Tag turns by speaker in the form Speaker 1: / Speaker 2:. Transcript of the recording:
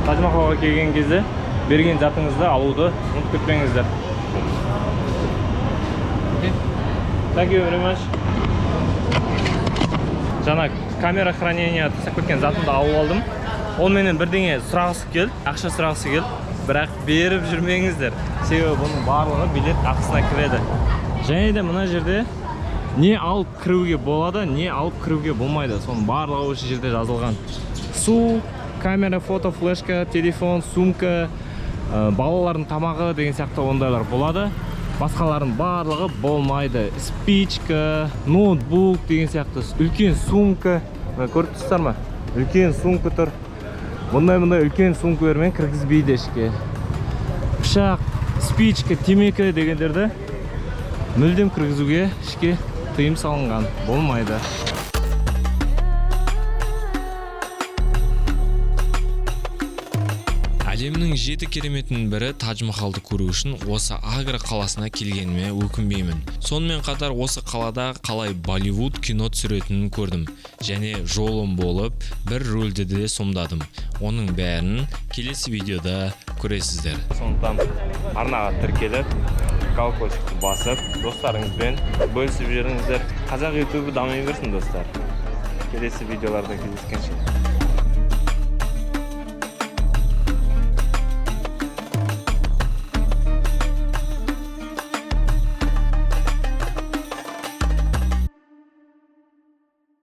Speaker 1: Тадж Махалға келген кезде берген затыңызды алуды ұмытып кетпеңіздер. Thank you very much. Жаңа камера хранения тастап кеткен затымды алып алдым. Ол менен бірдеңе сұрағысы келді, ақша сұрағысы келді. Бірақ беріп жүрмеңіздер. Себебі бұның барлығы билет ақысына кіреді. Және де мына жерде не алып кіруге болады, не алып кіруге болмайды. Соның барлығы осы жерде жазылған. Су, камера, фото, флешка, телефон, сумка, балалардың тамағы деген сияқты ондайлар болады. Басқалардың барлығы болмайды. Спичка, ноутбук деген сияқты үлкен сумка. Көріп тұрсыздар ма? Үлкен сумка тұр. Бұндай үлкен сумкалармен кіргізбейді ішке. Пышақ, спичка, темекі дегендерді мүлдем кіргізуге ішке тыйым салынған. Болмайды.
Speaker 2: Әлемнің 7 кереметінің бірі Тадж Махалды көру үшін осы Агра қаласына келгеніме өкінбеймін. Сонымен қатар осы қалада қалай Болливуд кино түсіретінін көрдім. Және жолым болып бір рөлді де сомдадым. Оның бәрін келесі видеода көресіздер.
Speaker 1: Сондықтан арнаға тіркеліп, колокольчикті басып, достарыңызбен бөлісіп жүріңіздер. Қазақ YouTube дами берсін, достар. Келесі видеоларда кездескенше.